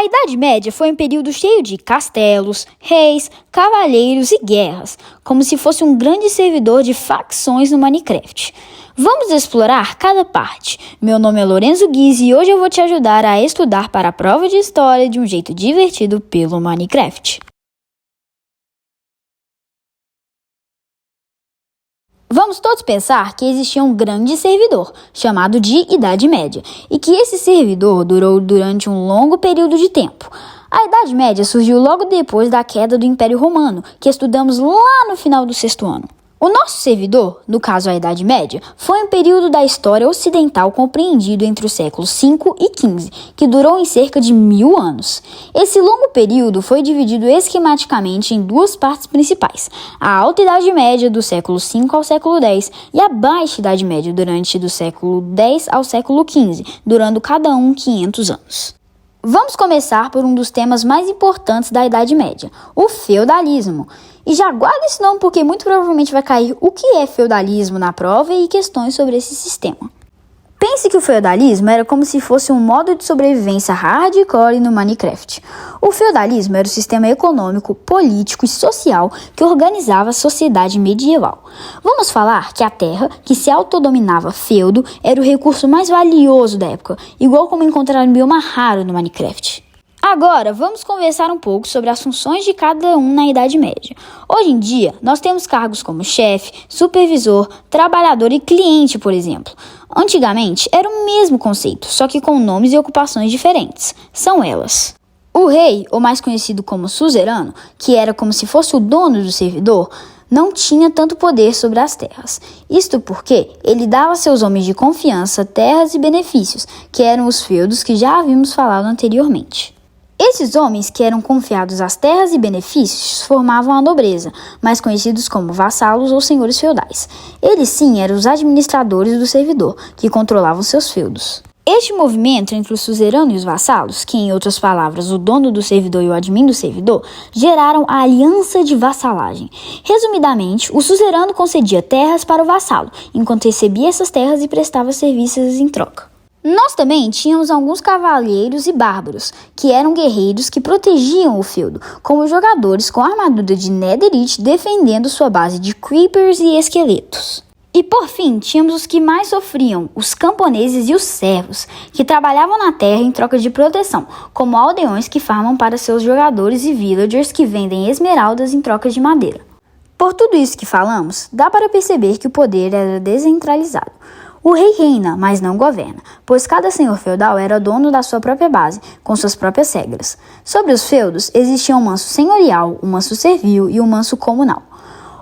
A Idade Média foi um período cheio de castelos, reis, cavaleiros e guerras, como se fosse um grande servidor de facções no Minecraft. Vamos explorar cada parte. Meu nome é Lorenzo Guise e hoje eu vou te ajudar a estudar para a prova de história de um jeito divertido pelo Minecraft. Vamos todos pensar que existia um grande servidor, chamado de Idade Média, e que esse servidor durou durante um longo período de tempo. A Idade Média surgiu logo depois da queda do Império Romano, que estudamos lá no final do 6º ano. O nosso servidor, no caso a Idade Média, foi um período da história ocidental compreendido entre os séculos V e XV, que durou em cerca de 1000 anos. Esse longo período foi dividido esquematicamente em duas partes principais: a Alta Idade Média, do século V ao século X, e a Baixa Idade Média, durante do século X ao século XV, durando cada um 500 anos. Vamos começar por um dos temas mais importantes da Idade Média, o feudalismo. E já guarda esse nome porque muito provavelmente vai cair o que é feudalismo na prova e questões sobre esse sistema. Pense que o feudalismo era como se fosse um modo de sobrevivência hardcore no Minecraft. O feudalismo era o sistema econômico, político e social que organizava a sociedade medieval. Vamos falar que a terra, que se autodominava feudo, era o recurso mais valioso da época, igual como encontrar um bioma raro no Minecraft. Agora, vamos conversar um pouco sobre as funções de cada um na Idade Média. Hoje em dia, nós temos cargos como chefe, supervisor, trabalhador e cliente, por exemplo. Antigamente, era o mesmo conceito, só que com nomes e ocupações diferentes. São elas: o rei, ou mais conhecido como suzerano, que era como se fosse o dono do servidor, não tinha tanto poder sobre as terras. Isto porque ele dava a seus homens de confiança terras e benefícios, que eram os feudos que já havíamos falado anteriormente. Esses homens que eram confiados às terras e benefícios formavam a nobreza, mais conhecidos como vassalos ou senhores feudais. Eles sim eram os administradores do servidor, que controlavam seus feudos. Este movimento entre o suzerano e os vassalos, que em outras palavras o dono do servidor e o admin do servidor, geraram a aliança de vassalagem. Resumidamente, o suzerano concedia terras para o vassalo, enquanto recebia essas terras e prestava serviços em troca. Nós também tínhamos alguns cavaleiros e bárbaros, que eram guerreiros que protegiam o feudo, como jogadores com armadura de netherite defendendo sua base de creepers e esqueletos. E por fim, tínhamos os que mais sofriam, os camponeses e os servos, que trabalhavam na terra em troca de proteção, como aldeões que farmam para seus jogadores e villagers que vendem esmeraldas em troca de madeira. Por tudo isso que falamos, dá para perceber que o poder era descentralizado. O rei reina, mas não governa, pois cada senhor feudal era dono da sua própria base, com suas próprias regras. Sobre os feudos, existia um manso senhorial, um manso servil e um manso comunal.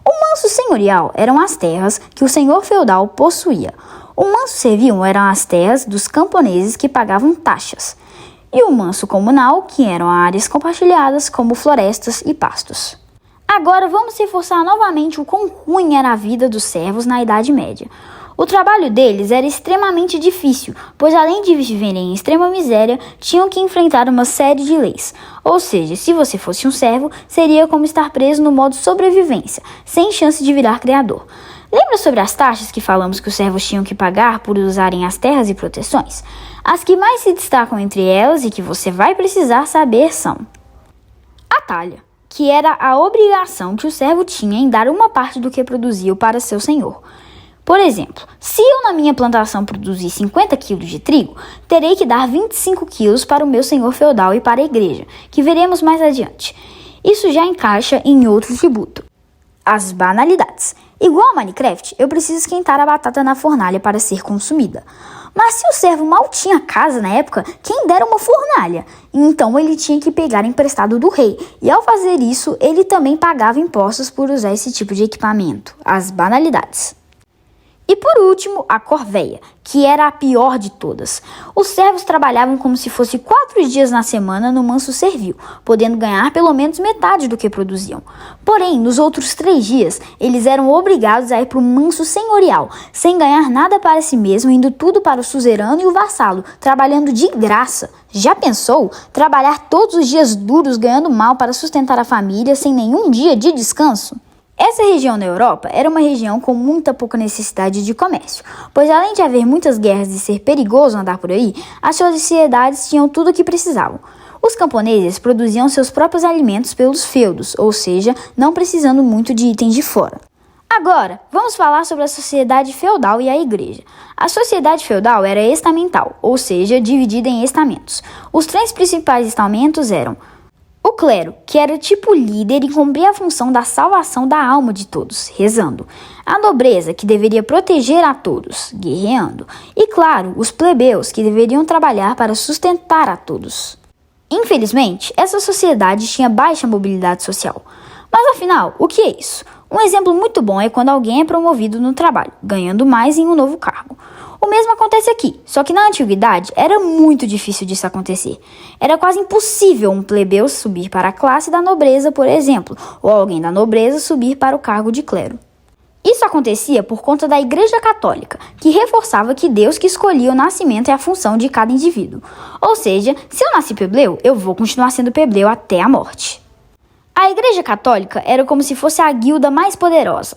O manso senhorial eram as terras que o senhor feudal possuía. O manso servil eram as terras dos camponeses que pagavam taxas. E o manso comunal, que eram áreas compartilhadas como florestas e pastos. Agora vamos reforçar novamente o quão ruim era a vida dos servos na Idade Média. O trabalho deles era extremamente difícil, pois além de viverem em extrema miséria, tinham que enfrentar uma série de leis. Ou seja, se você fosse um servo, seria como estar preso no modo sobrevivência, sem chance de virar criador. Lembra sobre as taxas que falamos que os servos tinham que pagar por usarem as terras e proteções? As que mais se destacam entre elas e que você vai precisar saber são: a talha, que era a obrigação que o servo tinha em dar uma parte do que produziu para seu senhor. Por exemplo, se eu na minha plantação produzir 50 kg de trigo, terei que dar 25 kg para o meu senhor feudal e para a igreja, que veremos mais adiante. Isso já encaixa em outro tributo: as banalidades. Igual a Minecraft, eu preciso esquentar a batata na fornalha para ser consumida. Mas se o servo mal tinha casa na época, quem dera uma fornalha? Então ele tinha que pegar emprestado do rei, e ao fazer isso, ele também pagava impostos por usar esse tipo de equipamento, as banalidades. E por último, a corvéia, que era a pior de todas. Os servos trabalhavam como se fosse 4 dias na semana no manso servil, podendo ganhar pelo menos metade do que produziam. Porém, nos outros 3 dias, eles eram obrigados a ir para o manso senhorial, sem ganhar nada para si mesmo, indo tudo para o suzerano e o vassalo, trabalhando de graça. Já pensou? Trabalhar todos os dias duros, ganhando mal para sustentar a família, sem nenhum dia de descanso? Essa região na Europa era uma região com muita pouca necessidade de comércio, pois além de haver muitas guerras e ser perigoso andar por aí, as sociedades tinham tudo o que precisavam. Os camponeses produziam seus próprios alimentos pelos feudos, ou seja, não precisando muito de itens de fora. Agora, vamos falar sobre a sociedade feudal e a igreja. A sociedade feudal era estamental, ou seja, dividida em estamentos. Os três principais estamentos eram o clero, que era tipo líder e cumpria a função da salvação da alma de todos, rezando. A nobreza, que deveria proteger a todos, guerreando. E, claro, os plebeus, que deveriam trabalhar para sustentar a todos. Infelizmente, essa sociedade tinha baixa mobilidade social. Mas afinal, o que é isso? Um exemplo muito bom é quando alguém é promovido no trabalho, ganhando mais em um novo cargo. O mesmo acontece aqui, só que na antiguidade era muito difícil disso acontecer. Era quase impossível um plebeu subir para a classe da nobreza, por exemplo, ou alguém da nobreza subir para o cargo de clero. Isso acontecia por conta da Igreja Católica, que reforçava que Deus que escolhia o nascimento e a função de cada indivíduo. Ou seja, se eu nasci plebeu, eu vou continuar sendo plebeu até a morte. A Igreja Católica era como se fosse a guilda mais poderosa.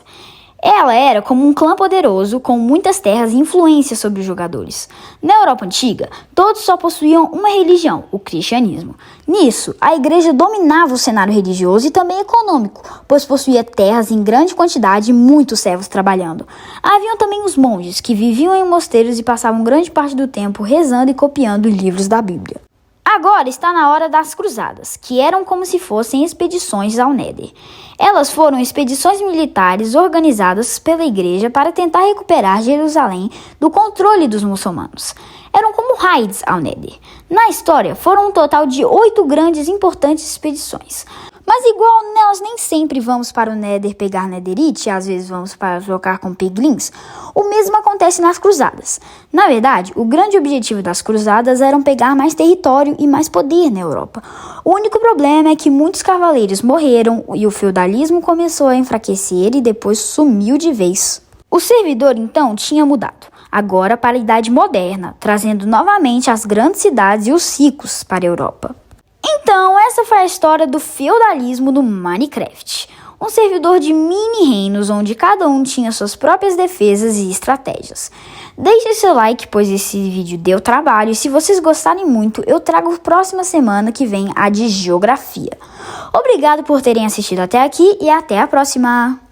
Ela era como um clã poderoso com muitas terras e influência sobre os jogadores. Na Europa Antiga, todos só possuíam uma religião, o cristianismo. Nisso, a igreja dominava o cenário religioso e também econômico, pois possuía terras em grande quantidade e muitos servos trabalhando. Haviam também os monges, que viviam em mosteiros e passavam grande parte do tempo rezando e copiando livros da Bíblia. Agora está na hora das cruzadas, que eram como se fossem expedições ao Néder. Elas foram expedições militares organizadas pela igreja para tentar recuperar Jerusalém do controle dos muçulmanos. Eram como raids ao Néder. Na história, foram um total de 8 grandes e importantes expedições. Mas igual nós nem sempre vamos para o Nether pegar Netherite, às vezes vamos para trocar com piglins, o mesmo acontece nas cruzadas. Na verdade, o grande objetivo das cruzadas era pegar mais território e mais poder na Europa. O único problema é que muitos cavaleiros morreram e o feudalismo começou a enfraquecer e depois sumiu de vez. O servidor então tinha mudado, agora para a Idade Moderna, trazendo novamente as grandes cidades e os ricos para a Europa. Então, essa foi a história do feudalismo do Minecraft. Um servidor de mini-reinos onde cada um tinha suas próprias defesas e estratégias. Deixe seu like, pois esse vídeo deu trabalho, e se vocês gostarem muito, eu trago próxima semana que vem a de geografia. Obrigado por terem assistido até aqui e até a próxima!